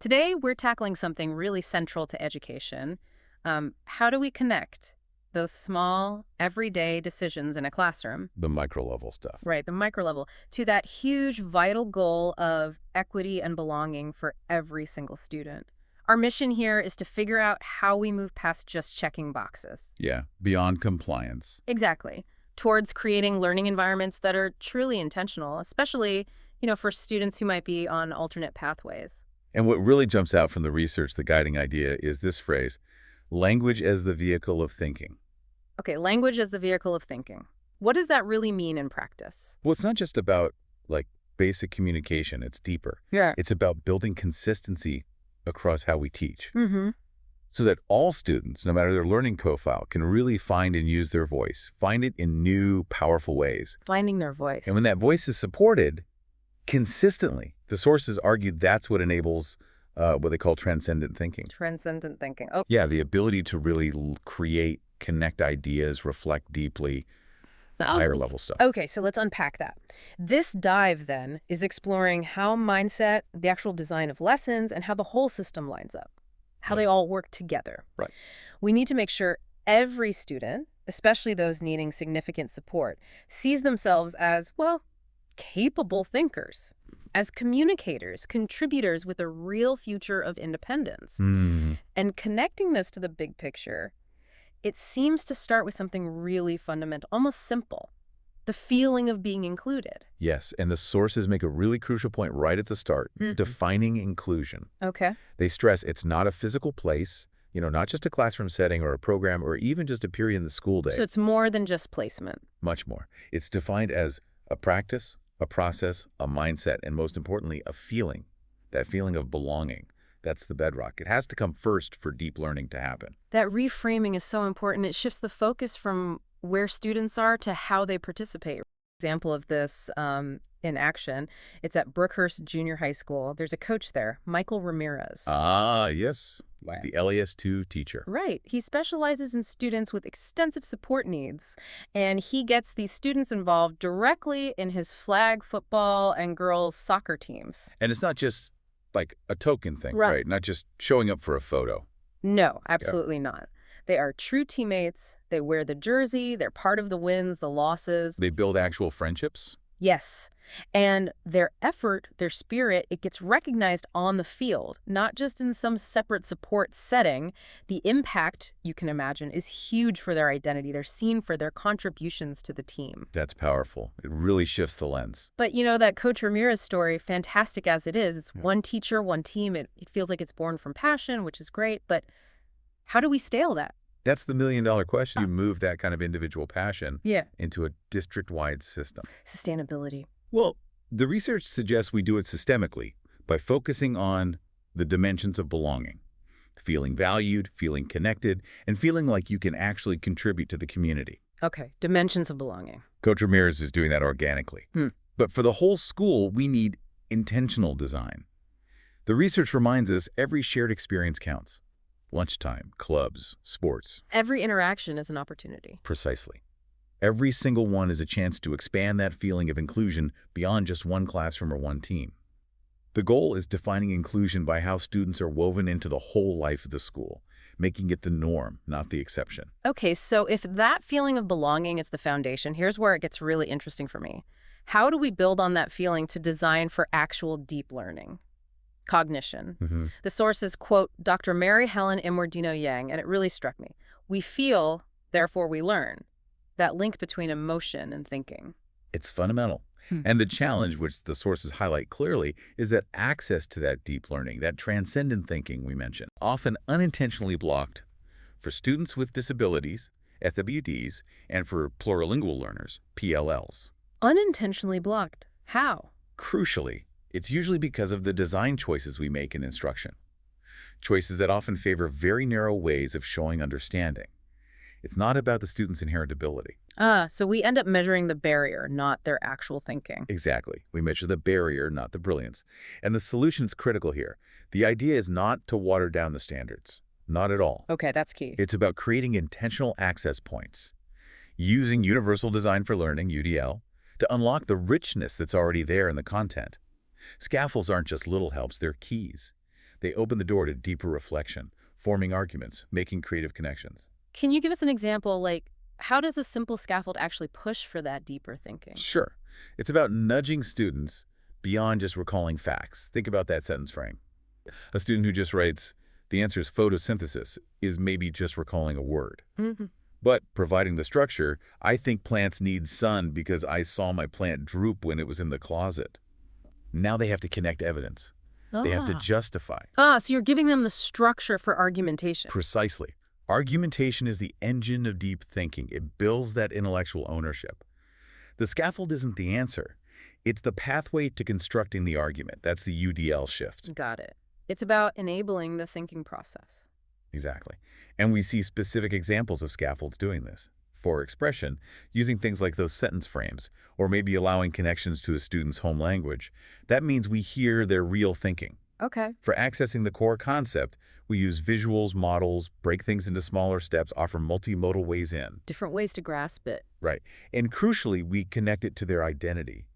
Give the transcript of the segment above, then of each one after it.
Today, we're tackling something really central to education. How do we connect those small, everyday decisions in a classroom, The micro-level stuff. right, the micro level, to that huge, vital goal of equity and belonging for every single student? Our mission here is to figure out how we move past just checking boxes. Yeah, beyond compliance. Exactly. Towards creating learning environments that are truly intentional, especially, for students who might be on alternate pathways. And what really jumps out from the research, the guiding idea, is this phrase, language as the vehicle of thinking. Okay, language as the vehicle of thinking. What does that really mean in practice? Well, it's not just about, like, basic communication. It's deeper. Yeah. It's about building consistency across how we teach, Mm-hmm. so that all students, no matter their learning profile, can really find and use their voice, find it in new, powerful ways. Finding their voice. And when that voice is supported consistently, the sources argue that's what enables what they call transcendent thinking. Transcendent thinking. Oh, Yeah, the ability to really create, connect ideas, reflect deeply, higher level stuff. okay, so let's unpack that. This dive, then, is exploring how mindset, the actual design of lessons, and how the whole system lines up, how they all work together. Right. We need to make sure every student, especially those needing significant support, sees themselves as, well, capable thinkers, as communicators, contributors with a real future of independence. And connecting this to the big picture, it seems to start with something really fundamental, almost simple, the feeling of being included. Yes, and the sources make a really crucial point right at the start, defining inclusion. Okay. They stress it's not a physical place, not just a classroom setting or a program or even just a period in the school day. So it's more than just placement. Much more. It's defined as a practice, a process, a mindset, and most importantly, a feeling, that feeling of belonging. That's the bedrock. It has to come first for deep learning to happen. That reframing is so important. It shifts the focus from where students are to how they participate. Example of this in action, it's at Brookhurst Junior High School. There's a coach there, Michael Ramirez. Ah, yes. Wow. The LAS2 teacher. Right. He specializes in students with extensive support needs, and he gets these students involved directly in his flag football and girls soccer teams. And it's not just like a token thing, Right. right? Not just showing up for a photo. No, absolutely not. They are true teammates. They wear the jersey. They're part of the wins, the losses. They build actual friendships. Yes. And their effort, their spirit, it gets recognized on the field, not just in some separate support setting. The impact, you can imagine, is huge for their identity. They're seen for their contributions to the team. That's powerful. It really shifts the lens. But, that Coach Ramirez story, fantastic as it is, it's one teacher, one team. It feels like it's born from passion, which is great. But how do we scale that? That's the million-dollar question. You move that kind of individual passion into a district-wide system. Sustainability. Well, the research suggests we do it systemically by focusing on the dimensions of belonging, feeling valued, feeling connected, and feeling like you can actually contribute to the community. Okay, dimensions of belonging. Coach Ramirez is doing that organically. But for the whole school, we need intentional design. The research reminds us every shared experience counts. Lunchtime, clubs, sports. Every interaction is an opportunity. Precisely. Every single one is a chance to expand that feeling of inclusion beyond just one classroom or one team. The goal is defining inclusion by how students are woven into the whole life of the school, making it the norm, not the exception. Okay, so if that feeling of belonging is the foundation, here's where it gets really interesting for me. How do we build on that feeling to design for actual deep learning? Cognition. The source is, quote, Dr. Mary Helen Imordino Yang, and it really struck me. We feel, therefore we learn. That link between emotion and thinking. It's fundamental. And the challenge, which the sources highlight clearly, is that access to that deep learning, that transcendent thinking we mentioned, often unintentionally blocked for students with disabilities, FWDs, and for plurilingual learners, PLLs. Unintentionally blocked. How? Crucially, it's usually because of the design choices we make in instruction. Choices that often favor very narrow ways of showing understanding. It's not about the student's inherent ability. So we end up measuring the barrier, not their actual thinking. Exactly. We measure the barrier, not the brilliance. And the solution's critical here. The idea is not to water down the standards. Not at all. Okay, that's key. It's about creating intentional access points, using Universal Design for Learning, UDL, to unlock the richness that's already there in the content. Scaffolds aren't just little helps, they're keys. They open the door to deeper reflection, forming arguments, making creative connections. Can you give us an example, like, how does a simple scaffold actually push for that deeper thinking? Sure. It's about nudging students beyond just recalling facts. Think about that sentence frame. A student who just writes, the answer is photosynthesis, is maybe just recalling a word. Mm-hmm. But providing the structure, I think plants need sun because I saw my plant droop when it was in the closet. Now they have to connect evidence. They have to justify. So you're giving them the structure for argumentation. Precisely. Argumentation is the engine of deep thinking. It builds that intellectual ownership. The scaffold isn't the answer. It's the pathway to constructing the argument. That's the UDL shift. Got it. It's about enabling the thinking process. Exactly. And we see specific examples of scaffolds doing this. For expression, using things like those sentence frames, or maybe allowing connections to a student's home language. That means we hear their real thinking. Okay. For accessing the core concept, we use visuals, models, break things into smaller steps, offer multimodal ways in. Different ways to grasp it. Right. And crucially, we connect it to their identity,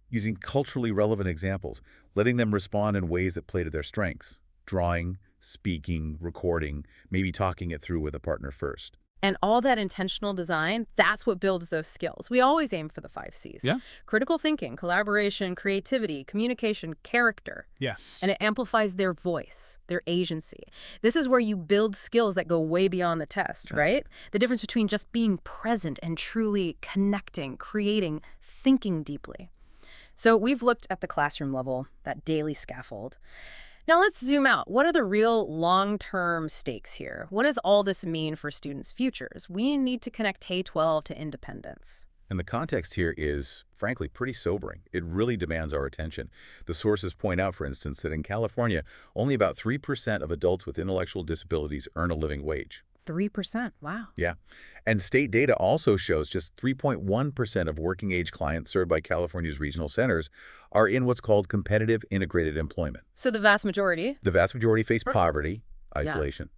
using culturally relevant examples, letting them respond in ways that play to their strengths. Drawing, speaking, recording, maybe talking it through with a partner first. And all that intentional design, that's what builds those skills. We always aim for the 5 C's. Yeah. Critical thinking, collaboration, creativity, communication, character. Yes. And it amplifies their voice, their agency. This is where you build skills that go way beyond the test, right? The difference between just being present and truly connecting, creating, thinking deeply. So we've looked at the classroom level, that daily scaffold. Now let's zoom out. What are the real long-term stakes here? What does all this mean for students' futures? We need to connect K-12 to independence. And the context here is, frankly, pretty sobering. It really demands our attention. The sources point out, for instance, that in California, only about 3% of adults with intellectual disabilities earn a living wage. 3%. Wow. Yeah. And state data also shows just 3.1% of working-age clients served by California's regional centers are in what's called competitive integrated employment. So the vast majority? The vast majority face poverty, isolation.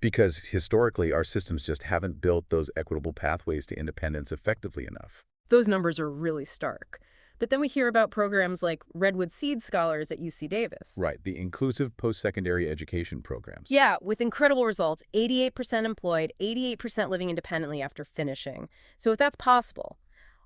Because historically, our systems just haven't built those equitable pathways to independence effectively enough. Those numbers are really stark. But then we hear about programs like Redwood Seed Scholars at UC Davis. Right, the inclusive post-secondary education programs. Yeah, with incredible results, 88% employed, 88% living independently after finishing. So if that's possible,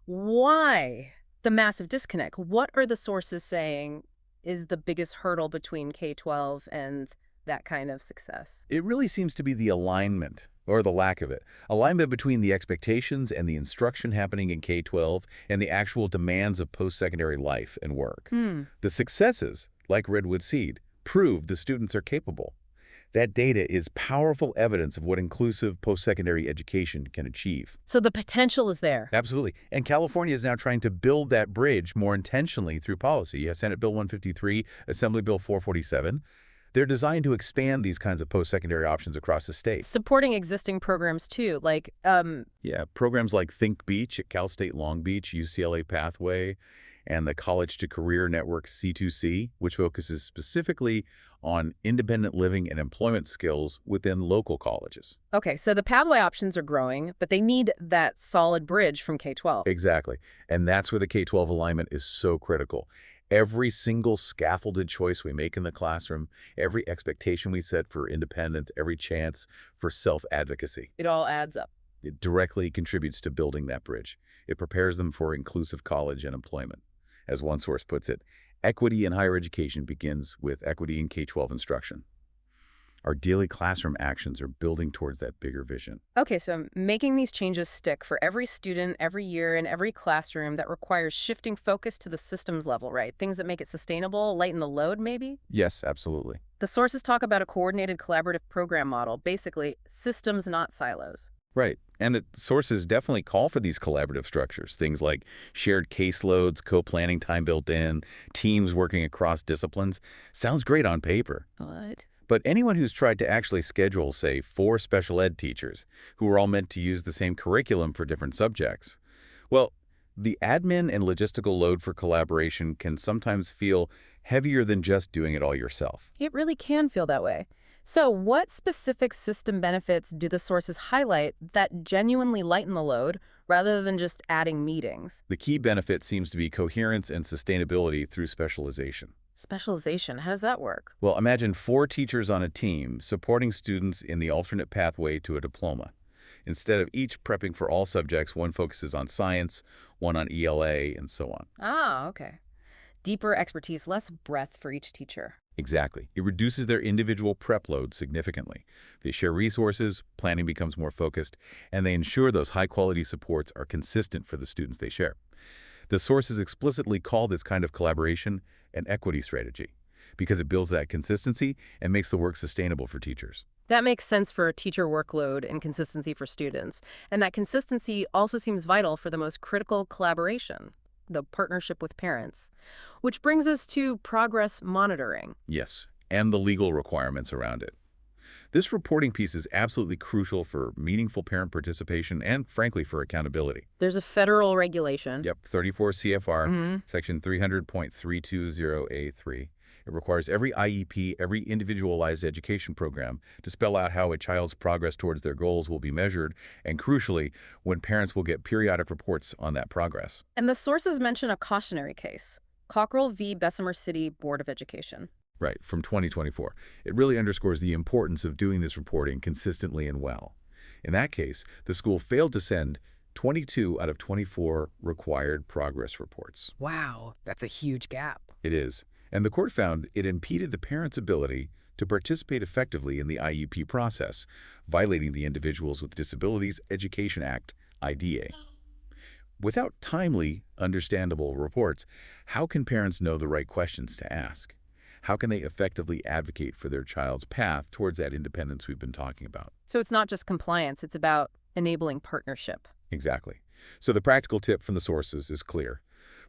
why the massive disconnect? What are the sources saying is the biggest hurdle between K-12 and that kind of success? It really seems to be the alignment, or the lack of it. Alignment between the expectations and the instruction happening in K-12 and the actual demands of post-secondary life and work. The successes, like Redwood Seed, prove the students are capable. That data is powerful evidence of what inclusive post-secondary education can achieve. So the potential is there. Absolutely. And California is now trying to build that bridge more intentionally through policy. You have Senate Bill 153, Assembly Bill 447. They're designed to expand these kinds of post-secondary options across the state. Supporting existing programs, too, like... Yeah, programs like Think Beach at Cal State Long Beach, UCLA Pathway, and the College to Career Network C2C, which focuses specifically on independent living and employment skills within local colleges. Okay, so the pathway options are growing, but they need that solid bridge from K-12. Exactly. And that's where the K-12 alignment is so critical. Every single scaffolded choice we make in the classroom, every expectation we set for independence, every chance for self-advocacy. It all adds up. It directly contributes to building that bridge. It prepares them for inclusive college and employment. As one source puts it, equity in higher education begins with equity in K-12 instruction. Our daily classroom actions are building towards that bigger vision. Okay, so making these changes stick for every student, every year, in every classroom, that requires shifting focus to the systems level, right? Things that make it sustainable, lighten the load, maybe? Yes, absolutely. The sources talk about a coordinated collaborative program model, basically systems, not silos. Right. And the sources definitely call for these collaborative structures, things like shared caseloads, co-planning time built in, teams working across disciplines. Sounds great on paper. What? But anyone who's tried to actually schedule, say, 4 special ed teachers who are all meant to use the same curriculum for different subjects, well, the admin and logistical load for collaboration can sometimes feel heavier than just doing it all yourself. It really can feel that way. So what specific system benefits do the sources highlight that genuinely lighten the load rather than just adding meetings? The key benefit seems to be coherence and sustainability through specialization. Specialization, how does that work? Well, imagine 4 teachers on a team supporting students in the alternate pathway to a diploma. Instead of each prepping for all subjects, one focuses on science, one on ELA, and so on. Ah, okay. Deeper expertise, less breadth for each teacher. Exactly. It reduces their individual prep load significantly. They share resources, planning becomes more focused, and they ensure those high-quality supports are consistent for the students they share. The sources explicitly call this kind of collaboration an equity strategy because it builds that consistency and makes the work sustainable for teachers. That makes sense for teacher workload and consistency for students. And that consistency also seems vital for the most critical collaboration, the partnership with parents. Which brings us to progress monitoring. Yes, and the legal requirements around it. This reporting piece is absolutely crucial for meaningful parent participation and, frankly, for accountability. There's a federal regulation. Yep, 34 CFR, Mhm. section 300.320A3. It requires every IEP, every individualized education program, to spell out how a child's progress towards their goals will be measured, and crucially, when parents will get periodic reports on that progress. And the sources mention a cautionary case, Cockrell v. Bessemer City Board of Education. Right, from 2024. It really underscores the importance of doing this reporting consistently and well. In that case, the school failed to send 22 out of 24 required progress reports. Wow, that's a huge gap. It is. And the court found it impeded the parent's ability to participate effectively in the IEP process, violating the Individuals with Disabilities Education Act, IDEA. Without timely, understandable reports, how can parents know the right questions to ask? How can they effectively advocate for their child's path towards that independence we've been talking about? So it's not just compliance, it's about enabling partnership. Exactly. So the practical tip from the sources is clear.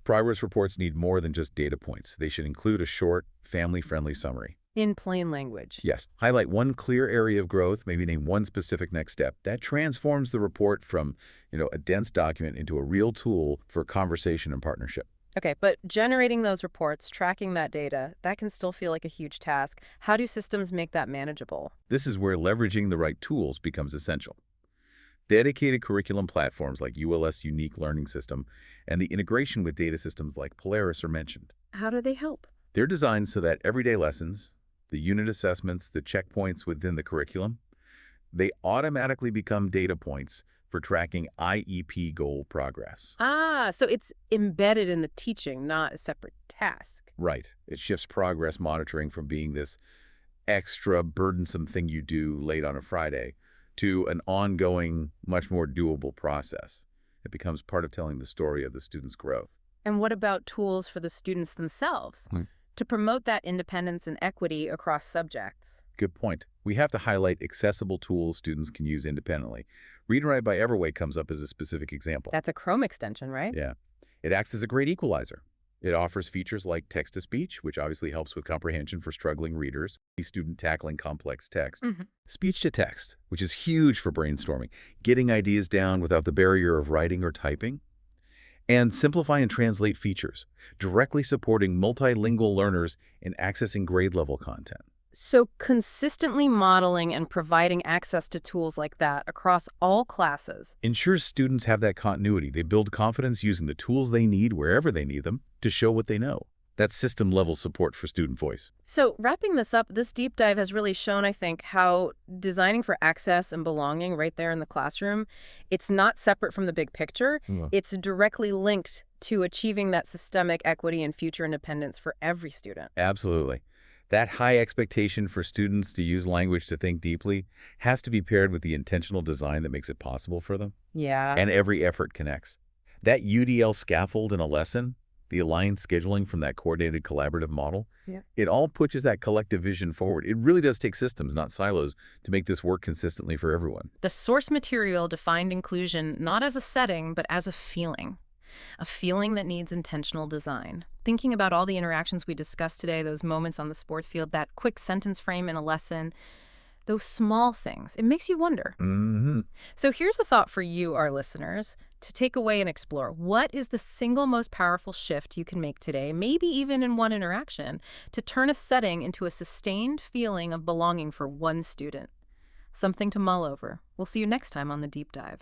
Progress reports need more than just data points. They should include a short, family-friendly summary. In plain language. Yes. Highlight one clear area of growth, maybe name one specific next step. That transforms the report from, a dense document into a real tool for conversation and partnership. Okay, but generating those reports, tracking that data, that can still feel like a huge task. How do systems make that manageable? This is where leveraging the right tools becomes essential. Dedicated curriculum platforms like ULS Unique Learning System and the integration with data systems like Polaris are mentioned. How do they help? They're designed so that everyday lessons, the unit assessments, the checkpoints within the curriculum, they automatically become data points for tracking IEP goal progress. Ah, so it's embedded in the teaching, not a separate task. Right. It shifts progress monitoring from being this extra burdensome thing you do late on a Friday to an ongoing, much more doable process. It becomes part of telling the story of the student's growth. And what about tools for the students themselves to promote that independence and equity across subjects? Good point. We have to highlight accessible tools students can use independently. Read&Write by Everway comes up as a specific example. That's a Chrome extension, right? Yeah. It acts as a great equalizer. It offers features like text-to-speech, which obviously helps with comprehension for struggling readers, a student tackling complex text. Speech-to-text, which is huge for brainstorming, getting ideas down without the barrier of writing or typing. And simplify and translate features, directly supporting multilingual learners in accessing grade-level content. So consistently modeling and providing access to tools like that across all classes Ensures students have that continuity. They build confidence using the tools they need wherever they need them to show what they know. That's system-level support for student voice. So wrapping this up, this deep dive has really shown, I think, how designing for access and belonging right there in the classroom, it's not separate from the big picture. It's directly linked to achieving that systemic equity and future independence for every student. Absolutely. That high expectation for students to use language to think deeply has to be paired with the intentional design that makes it possible for them. Yeah. And every effort connects. That UDL scaffold in a lesson, the aligned scheduling from that coordinated collaborative model, it all pushes that collective vision forward. It really does take systems, not silos, to make this work consistently for everyone. The source material defined inclusion not as a setting, but as a feeling that needs intentional design. Thinking about all the interactions we discussed today, those moments on the sports field, that quick sentence frame in a lesson, those small things, it makes you wonder. So here's a thought for you, our listeners, to take away and explore. What is the single most powerful shift you can make today, maybe even in one interaction, to turn a setting into a sustained feeling of belonging for one student? Something to mull over. We'll see you next time on The Deep Dive.